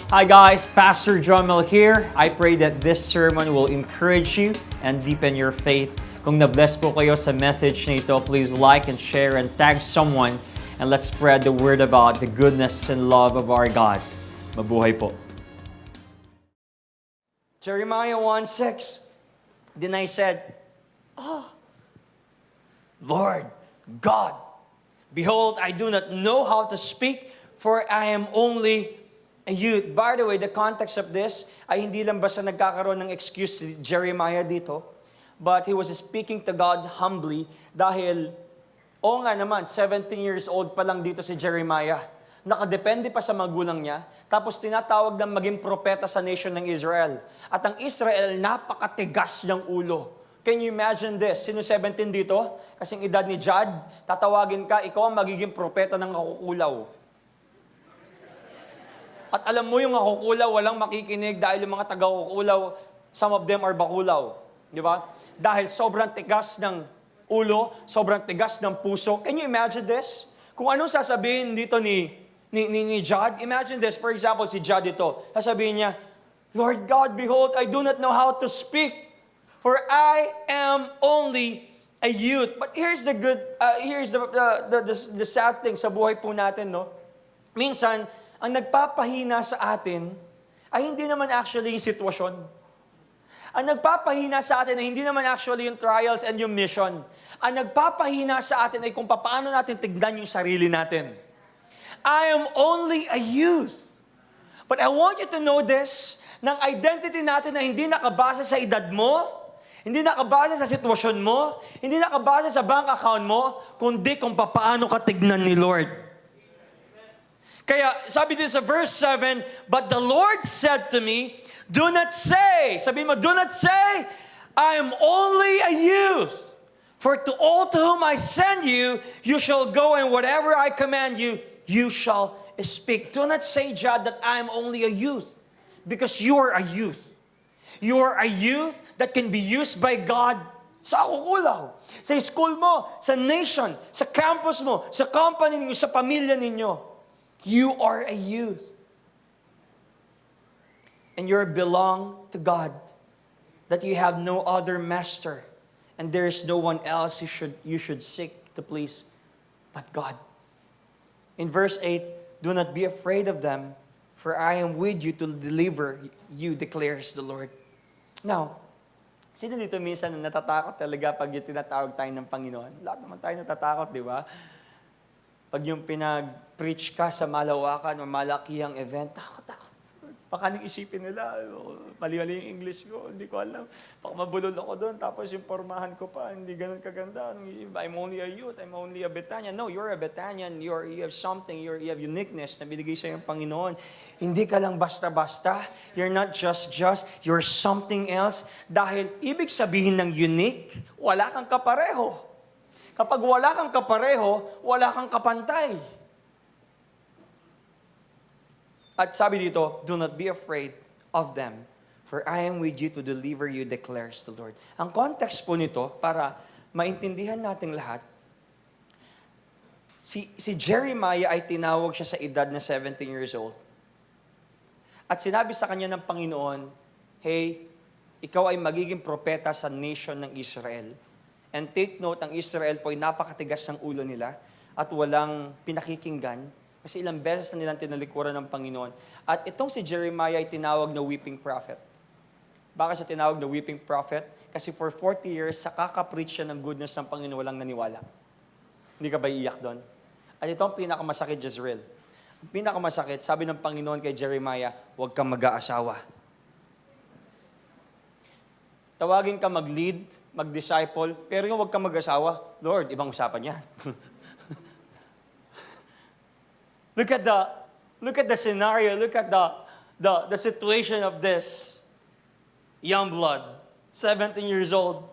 Hi guys, Pastor Jomel here. I pray that this sermon will encourage you and deepen your faith. Kung na-bless po kayo sa message na ito, please like and share and tag someone and let's spread the word about the goodness and love of our God. Mabuhay po. Jeremiah 1:6. Then I said, Lord God, behold, I do not know how to speak, for I am only a youth. By the way, the context of this ay hindi lang basta nagkakaroon ng excuse si Jeremiah dito, but he was speaking to God humbly dahil, nga naman, 17 years old pa lang dito si Jeremiah. Nakadepende pa sa magulang niya, tapos tinatawag na maging propeta sa nation ng Israel. At ang Israel, napakatigas ng ulo. Can you imagine this? Sino 17 dito? Kasing edad ni Jad, tatawagin ka, ikaw ang magiging propeta ng nakukulaw. At alam mo yung nakukulaw, walang makikinig dahil yung mga taga-kukulaw, some of them are bakulaw. Di ba? Dahil sobrang tigas ng ulo, sobrang tigas ng puso. Can you imagine this? Kung anong sasabihin dito ni Jad, imagine this. For example, si Jad ito, sasabihin niya, Lord God, behold, I do not know how to speak, for I am only a youth. But here's the sad thing sa buhay po natin, no? Minsan, ang nagpapahina sa atin ay hindi naman actually yung sitwasyon. Ang nagpapahina sa atin ay hindi naman actually yung trials and yung mission. Ang nagpapahina sa atin ay kung paano natin tignan yung sarili natin. I am only a youth. But I want you to know this, ng identity natin na hindi nakabase sa edad mo, hindi nakabase sa sitwasyon mo, hindi nakabase sa bank account mo, kundi kung paano ka tignan ni Lord. Kaya sabi din sa verse 7, but the Lord said to me, do not say, sabi mo, do not say, I am only a youth. For to all to whom I send you, you shall go, and whatever I command you, you shall speak. Do not say, Jad, that I am only a youth, because you are a youth. You are a youth that can be used by God sa kukulaw, sa school mo, sa nation, sa campus mo, sa company ninyo, sa pamilya ninyo. You are a youth. And you belong to God, that you have no other master, and there is no one else you should seek to please but God. In verse 8, do not be afraid of them, for I am with you to deliver you, declares the Lord. Now, sino dito minsan natatakot talaga pag yung tinatawag tayo ng Panginoon? Lahat naman tayo natatakot, di ba? Pag yung pinag-preach ka sa malawakan o malakihang event, takot. Baka nang isipin nila, mali-mali yung English ko, hindi ko alam. Baka mabulol ako doon, tapos yung pormahan ko pa, hindi ganun kaganda. I'm only a youth, I'm only a Betanian. No, you're a Betanian, you have something, you have uniqueness na binigay sa iyong Panginoon. Hindi ka lang basta-basta, you're not just, you're something else. Dahil ibig sabihin ng unique, wala kang kapareho. Kapag wala kang kapareho, wala kang kapantay. At sabi dito, do not be afraid of them, for I am with you to deliver you, declares the Lord. Ang context po nito, para maintindihan nating lahat, si Jeremiah ay tinawag siya sa edad na 17 years old. At sinabi sa kanya ng Panginoon, hey, ikaw ay magiging propeta sa nation ng Israel. And take note, ang Israel po ay napakatigas ng ulo nila at walang pinakikinggan. Kasi ilang beses na nilang tinalikuran ng Panginoon. At itong si Jeremiah ay tinawag na weeping prophet. Bakit siya tinawag na weeping prophet? Kasi for 40 years, sa kakapreach siya ng goodness ng Panginoon, walang naniwala. Hindi ka ba iiyak doon? At ito ang pinakamasakit, Jezreel. Ang pinakamasakit, sabi ng Panginoon kay Jeremiah, huwag kang mag-aasawa. Tawagin ka mag-lead, mag-disciple, pero yung huwag kang mag-asawa, Lord, ibang usapan yan. Look at the scenario. Look at the situation of this young blood, 17 years old.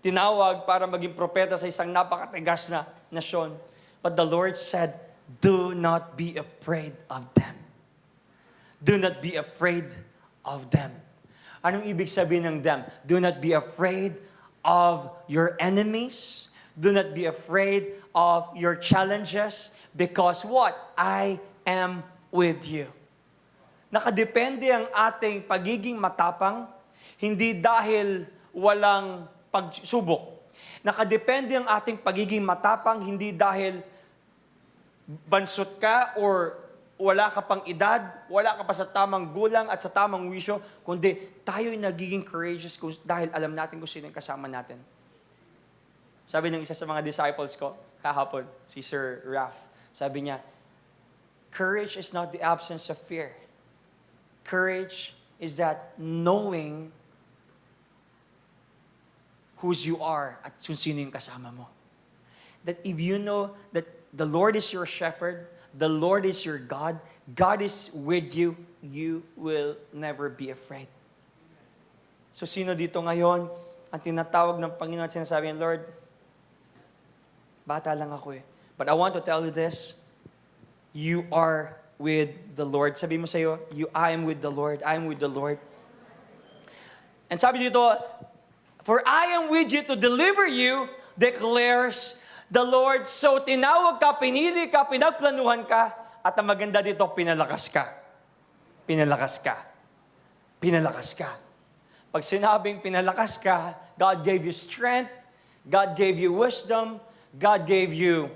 Tinawag para maging propeta sa isang napakatigas na nasyon. But the Lord said, do not be afraid of them. Do not be afraid of them. Anong ibig sabihin ng them? Do not be afraid of your enemies. Do not be afraid of your challenges, because what? I am with you. Nakadepende ang ating pagiging matapang, hindi dahil walang pagsubok. Nakadepende ang ating pagiging matapang, hindi dahil bansot ka or wala ka pang edad, wala ka pa sa tamang gulang at sa tamang wisyo, kundi tayo'y nagiging courageous dahil alam natin kung sino yung kasama natin. Sabi ng isa sa mga disciples ko, kahapon, si Sir Raf, sabi niya, courage is not the absence of fear. Courage is that knowing whose you are at kung sino yung kasama mo. That if you know that the Lord is your shepherd, the Lord is your God, God is with you, you will never be afraid. So sino dito ngayon, ang tinatawag ng Panginoon at sinasabi niya, Lord, bata lang ako eh. But I want to tell you this, you are with the Lord. Sabi mo sa'yo, I am with the Lord, I am with the Lord. And sabi dito, for I am with you to deliver you, declares the Lord. So tinawag ka, pinili ka, pinagplanuhan ka, at ang maganda dito, pinalakas ka. Pinalakas ka. Pinalakas ka. Pag sinabing pinalakas ka, God gave you strength, God gave you wisdom, God gave you,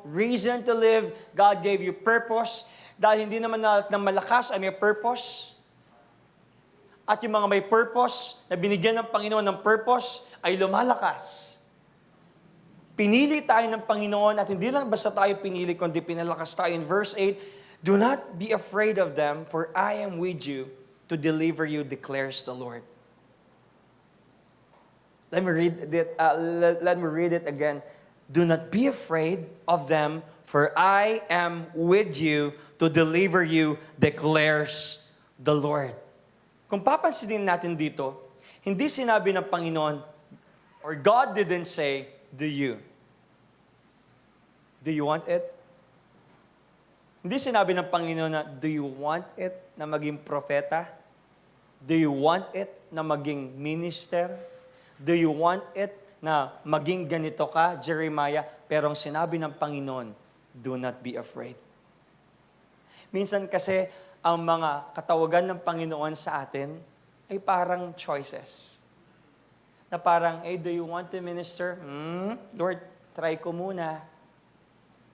reason to live, God gave you purpose. Dahil hindi naman na malakas ay may purpose. At yung mga may purpose, na binigyan ng Panginoon ng purpose, ay lumalakas. Pinili tayo ng Panginoon at hindi lang basta tayo pinili, kundi pinalakas tayo. In verse 8, do not be afraid of them, for I am with you to deliver you, declares the Lord. Let me read it again. Do not be afraid of them, for I am with you to deliver you, declares the Lord. Kung papansinin natin dito, hindi sinabi ng Panginoon, or God didn't say, do you? Do you want it? Hindi sinabi ng Panginoon na, do you want it na maging propeta? Do you want it na maging minister? Do you want it na maging ganito ka, Jeremiah? Pero ang sinabi ng Panginoon, do not be afraid. Minsan kasi, ang mga katawagan ng Panginoon sa atin ay parang choices. Na parang, hey, do you want to minister? Lord, try ko muna.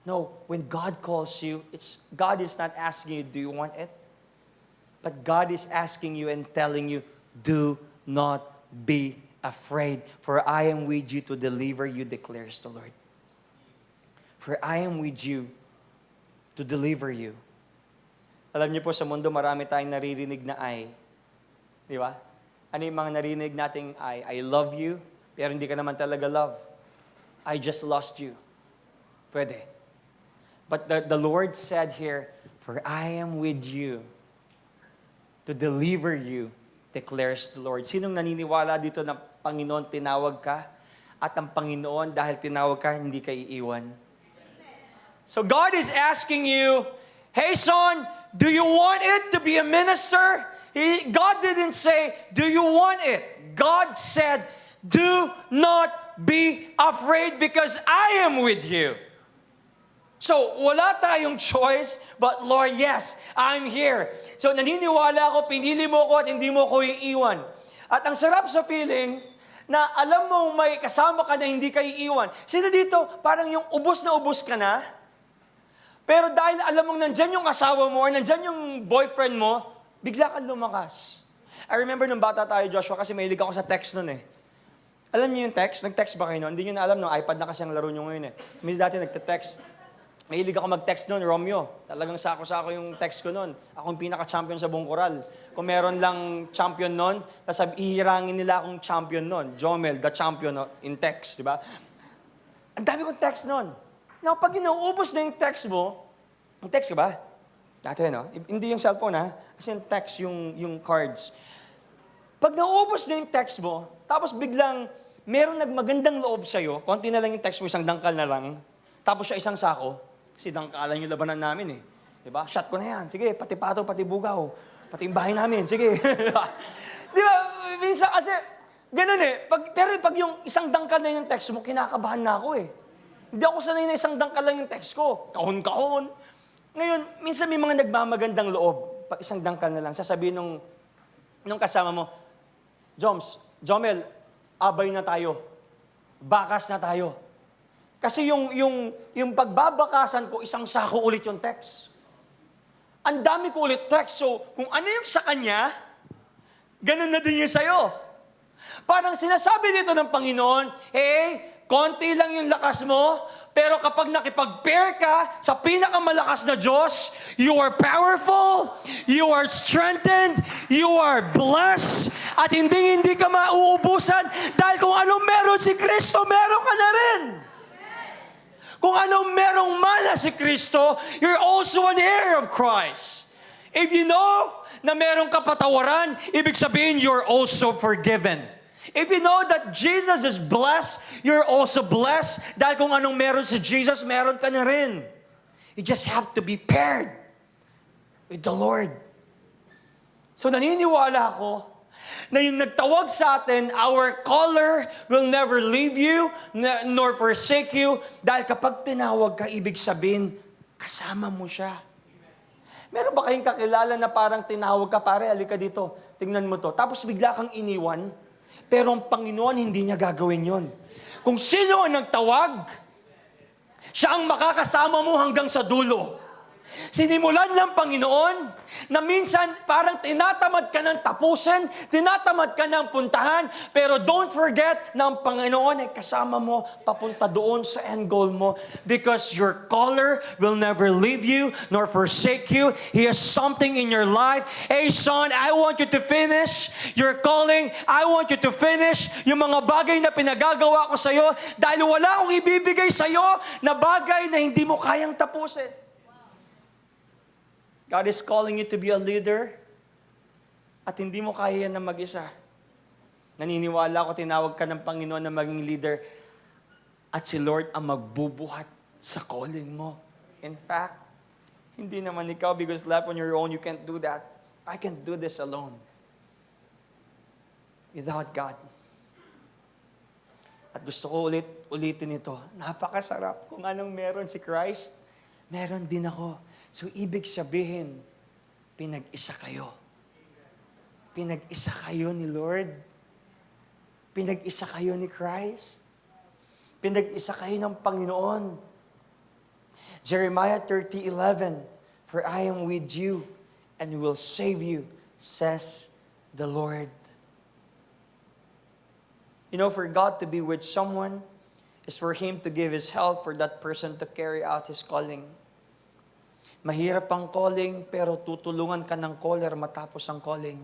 No, when God calls you, God is not asking you, do you want it? But God is asking you and telling you, do not be afraid, for I am with you to deliver you, declares the Lord. For I am with you to deliver you. Alam niyo po, sa mundo marami tayong naririnig na I. Di ba? Ano yung mga narinig nating I love you, pero hindi ka naman talaga love. I just lost you. Pwede. But the Lord said here, for I am with you to deliver you, declares the Lord. Sinong naniniwala dito na Panginoon tinawag ka? At ang Panginoon, dahil tinawag ka, hindi ka iiwan. So God is asking you, hey son, do you want it to be a minister? God didn't say, do you want it? God said, do not be afraid because I am with you. So, wala tayong choice, but Lord, yes, I'm here. So, naniniwala ako, pinili mo ko at hindi mo ko iiwan. At ang sarap sa feeling, na alam mo may kasama ka na hindi ka iiwan. Sino dito, parang yung ubos na ubos ka na, pero dahil alam mong nandyan yung asawa mo or nandyan yung boyfriend mo, bigla kang lumakas. I remember nung bata tayo, Joshua, kasi mahilig ako sa text nun eh. Alam niyo yung text? Nag-text ba kayo nun? Hindi niyo na alam, no? iPad na kasi ang laro niyo ngayon eh. May dati nagte-text. Mahilig ako mag-text nun, Romeo. Talagang sako-sako yung text ko nun. Ako yung pinaka-champion sa buong koral. Kung meron lang champion nun, tapos ihirangin nila akong champion nun. Jomel, the champion in text, di ba? Ang dami kong text nun. Now, pag inuubos na yung text mo, yung text ka ba? Dati, no? Hindi yung cellphone, ha? Kasi yung text, yung cards. Pag nauubos na yung text mo, tapos biglang merong nagmagandang loob sa'yo, konti na lang yung text mo, isang dangkal na lang, tapos siya isang sako, kasi dangkalan yung labanan namin eh. Diba? Shot ko na yan. Sige, pati pato, pati bugaw. Pati yung bahay namin. Sige. Di ba? Minsan kasi, ganun eh. Pero pag yung isang dangkal na yung text mo, kinakabahan na ako eh. Hindi ako sanay na isang dangkal lang yung text ko. Kahon-kahon. Ngayon, minsan may mga nagmamagandang loob. Pag isang dangkal na lang, sasabihin nung kasama mo, Jomel, abay na tayo. Bakas na tayo. Kasi yung pagbabakasan ko, isang sako ulit yung text. Ang dami ko ulit text. So, kung ano yung sa kanya, ganun na din yung sa'yo. Parang sinasabi dito ng Panginoon, konti lang yung lakas mo, pero kapag nakipag-pair ka sa pinakamalakas na Diyos, you are powerful, you are strengthened, you are blessed, at hindi ka mauubusan dahil kung anong meron si Kristo, meron ka na rin. Kung anong merong mana si Kristo, you're also an heir of Christ. If you know na merong kapatawaran, ibig sabihin you're also forgiven. If you know that Jesus is blessed, you're also blessed. Dahil kung anong meron si Jesus, meron ka na rin. You just have to be paired with the Lord. So naniniwala ako na yung nagtawag sa atin, our caller will never leave you, nor forsake you. Dahil kapag tinawag ka, ibig sabihin, kasama mo siya. Meron ba kayong kakilala na parang tinawag ka, pare, halika dito, tingnan mo to. Tapos bigla kang iniwan, pero ang Panginoon hindi niya gagawin yon. Kung sino ang nagtawag, siya ang makakasama mo hanggang sa dulo. Sinimulan ng Panginoon na minsan parang tinatamad ka ng tapusin, tinatamad ka ng puntahan, pero don't forget na ang Panginoon ay kasama mo papunta doon sa end goal mo because your caller will never leave you nor forsake you. He has something in your life. Hey son, I want you to finish your calling. I want you to finish yung mga bagay na pinagagawa ko sa'yo dahil wala akong ibibigay sa'yo na bagay na hindi mo kayang tapusin. God is calling you to be a leader at hindi mo kaya yan na mag-isa. Naniniwala ko, tinawag ka ng Panginoon na maging leader at si Lord ang magbubuhat sa calling mo. In fact, hindi naman ikaw because left on your own, you can't do that. I can't do this alone. Without God. At gusto ko ulitin ito. Napakasarap. Kung anong meron si Christ, meron din ako. So, ibig sabihin, pinag-isa kayo. Pinag-isa kayo ni Lord. Pinag-isa kayo ni Christ. Pinag-isa kayo ng Panginoon. Jeremiah 30:11, "For I am with you and will save you, says the Lord." You know, for God to be with someone is for Him to give His help for that person to carry out His calling. Mahirap ang calling, pero tutulungan ka ng caller matapos ang calling.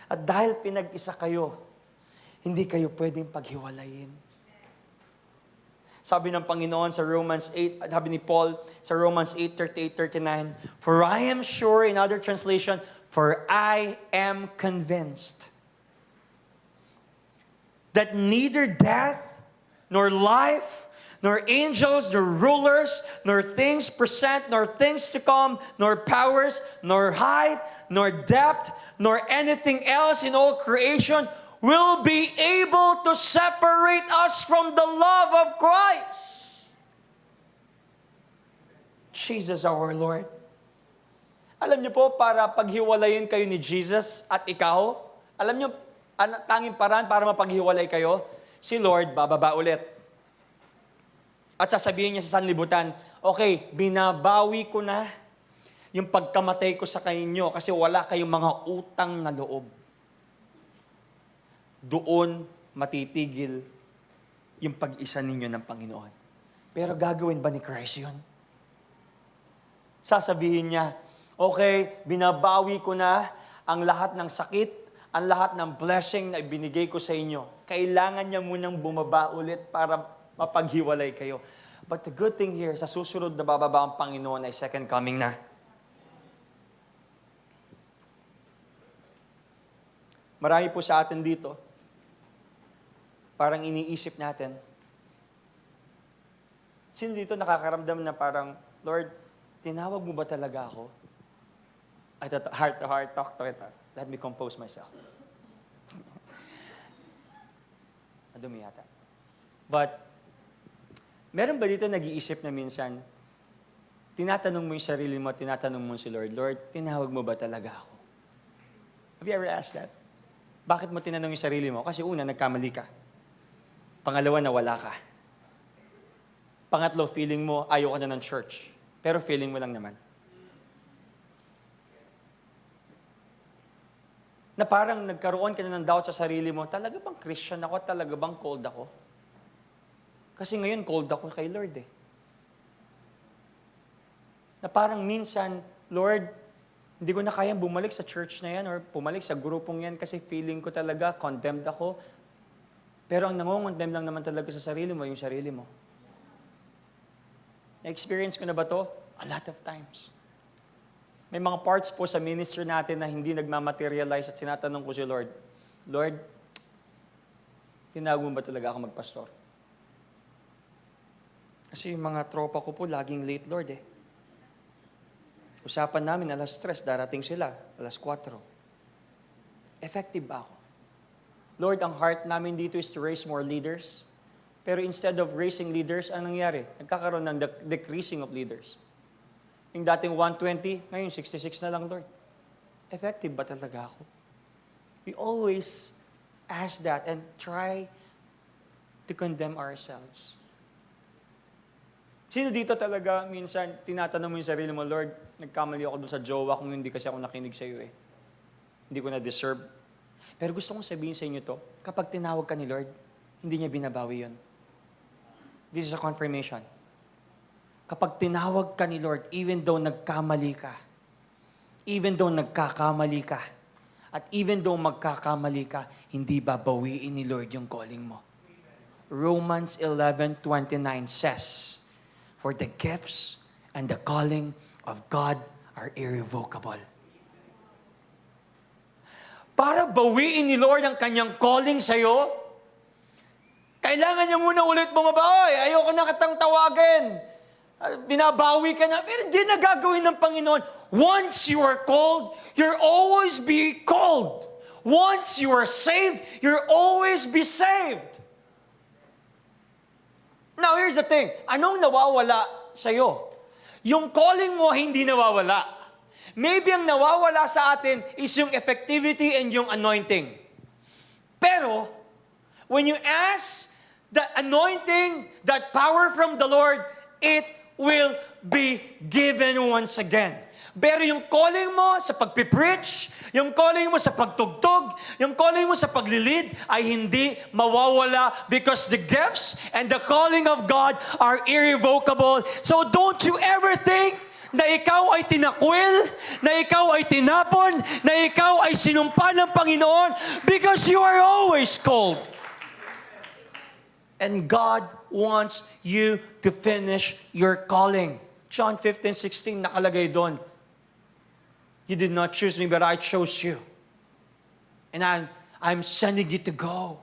At dahil pinag-isa kayo, hindi kayo pwedeng paghiwalayin. Sabi ng Panginoon sa Romans 8, sabi ni Paul sa Romans 8:38-39, "For I am sure," in other translation, "For I am convinced that neither death, nor life, nor angels, nor rulers, nor things present, nor things to come, nor powers, nor height, nor depth, nor anything else in all creation will be able to separate us from the love of Christ." Jesus our Lord. Alam niyo po, para paghiwalayin kayo ni Jesus at ikaw, alam niyo, tanging paraan para mapaghiwalay kayo, si Lord bababa ulit. At sasabihin niya sa sanlibutan, okay, binabawi ko na yung pagkamatay ko sa kanyo kasi wala kayong mga utang na loob. Doon matitigil yung pag-isa ninyo ng Panginoon. Pero gagawin ba ni Christ yun? Sasabihin niya, okay, binabawi ko na ang lahat ng sakit, ang lahat ng blessing na ibinigay ko sa inyo. Kailangan niya munang bumaba ulit para mapaghiwalay kayo. But the good thing here, sa susunod na bababa ang Panginoon ay second coming na. Marami po sa atin dito, parang iniisip natin, sino dito nakakaramdam na parang, Lord, tinawag mo ba talaga ako? At heart to heart, talk to it. Let me compose myself. Madumi yata. But, meron ba dito nag-iisip na minsan, tinatanong mo yung sarili mo, tinatanong mo si Lord, Lord, tinawag mo ba talaga ako? Have you ever asked that? Bakit mo tinanong yung sarili mo? Kasi una, nagkamali ka. Pangalawa, nawala ka. Pangatlo, feeling mo, ayaw ka na ng church. Pero feeling mo lang naman. Na parang nagkaroon ka na ng doubt sa sarili mo, talaga bang Christian ako? Talaga bang cold ako? Kasi ngayon, cold ako kay Lord eh. Na parang minsan, Lord, hindi ko na kayang bumalik sa church na yan or bumalik sa grupong yan kasi feeling ko talaga condemned ako. Pero ang nangongondemn lang naman talaga sa sarili mo, yung sarili mo. Na-experience ko na ba to? A lot of times. May mga parts po sa ministry natin na hindi nagmamaterialize at sinatanong ko si Lord, Lord, tinawag mo ba talaga ako magpastor? Kasi yung mga tropa ko po laging late, Lord eh. Usapan namin, 3:00, darating sila, 4:00. Effective ba ako? Lord, ang heart namin dito is to raise more leaders. Pero instead of raising leaders, anong nangyari? Nagkakaroon ng decreasing of leaders. Yung dating 120, ngayon 66 na lang, Lord. Effective ba talaga ako? We always ask that and try to condemn ourselves. Sino dito talaga minsan tinatanong mo yung sarili mo, Lord, nagkamali ako dun sa jowa kung hindi kasi ako nakinig sa iyo eh. Hindi ko na-deserve. Pero gusto kong sabihin sa inyo to, kapag tinawag ka ni Lord, hindi niya binabawi yun. This is a confirmation. Kapag tinawag ka ni Lord, even though nagkamali ka, even though nagkakamali ka, at even though magkakamali ka, hindi babawiin ni Lord yung calling mo. Romans 11:29 says, for the gifts and the calling of God are irrevocable. Para bawiin ni Lord ang kanyang calling sa'yo, kailangan niya muna ulit bumaba. Oy, ayoko na katang tawagin. Binabawi ka na. Pero di na gagawin ng Panginoon. Once you are called, you'll always be called. Once you are saved, you'll always be saved. Now, here's the thing. Anong nawawala sa'yo? Yung calling mo hindi nawawala. Maybe ang nawawala sa atin is yung effectivity and yung anointing. Pero, when you ask the anointing, that power from the Lord, it will be given once again. Pero yung calling mo sa pagpipreach, yung calling mo sa pagtugtog, yung calling mo sa paglilid ay hindi mawawala because the gifts and the calling of God are irrevocable. So don't you ever think na ikaw ay tinakwil, na ikaw ay tinapon, na ikaw ay sinumpa ng Panginoon because you are always called. And God wants you to finish your calling. John 15:16 nakalagay doon. You did not choose me, but I chose you. And I'm sending you to go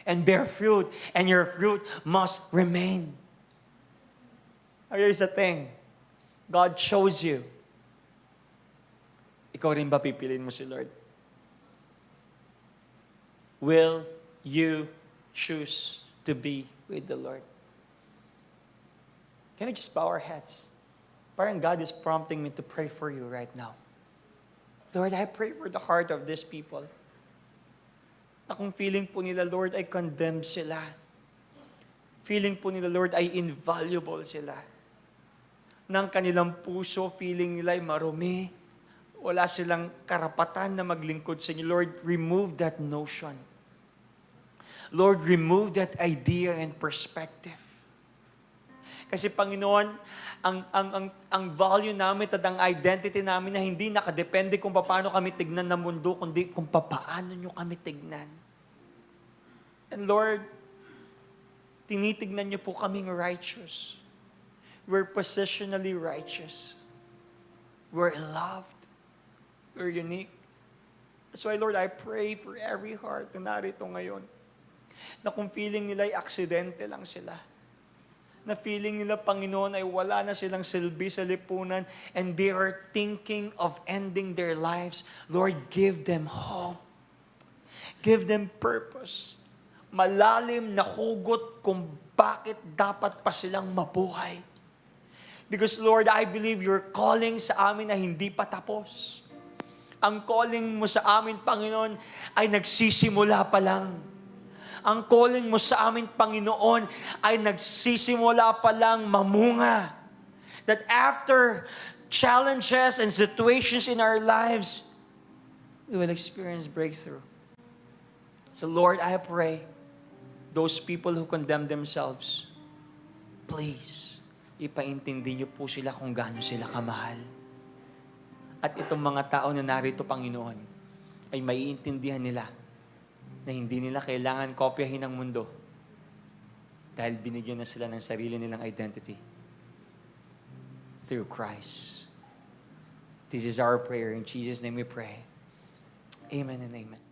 and bear fruit, and your fruit must remain. Here's the thing. God chose you. Ikaw rin ba pipiliin mo si Lord? Will you choose to be with the Lord? Can we just bow our heads? Parang God is prompting me to pray for you right now. Lord, I pray for the heart of these people. Na kung feeling po nila, Lord, ay condemned sila. Feeling po nila, Lord, ay invaluable sila. Nang kanilang puso, feeling nila ay marumi. Wala silang karapatan na maglingkod sa inyo. Lord, remove that notion. Lord, remove that idea and perspective. Kasi Panginoon, ang value namin at ang identity namin na hindi nakadepende kung paano kami tignan ng mundo, kundi kung paano nyo kami tignan. And Lord, tinitignan nyo po kaming righteous. We're positionally righteous. We're loved. We're unique. That's why, Lord, I pray for every heart na narito ngayon, na kung feeling nila ay aksidente lang sila, na feeling nila, Panginoon, ay wala na silang silbi sa lipunan and they are thinking of ending their lives, Lord, give them hope. Give them purpose. Malalim na hugot kung bakit dapat pa silang mabuhay. Because Lord, I believe your calling sa amin na hindi pa tapos. Ang calling mo sa amin, Panginoon, ay nagsisimula pa lang. Ang calling mo sa amin, Panginoon, ay nagsisimula pa lang mamunga. That after challenges and situations in our lives, we will experience breakthrough. So Lord, I pray, those people who condemn themselves, please, ipaintindi niyo po sila kung gaano sila kamahal. At itong mga tao na narito, Panginoon, ay maiintindihan nila na hindi nila kailangan kopyahin ang mundo dahil binigyan na sila ng sarili nilang identity through Christ. This is our prayer. In Jesus' name we pray. Amen and amen.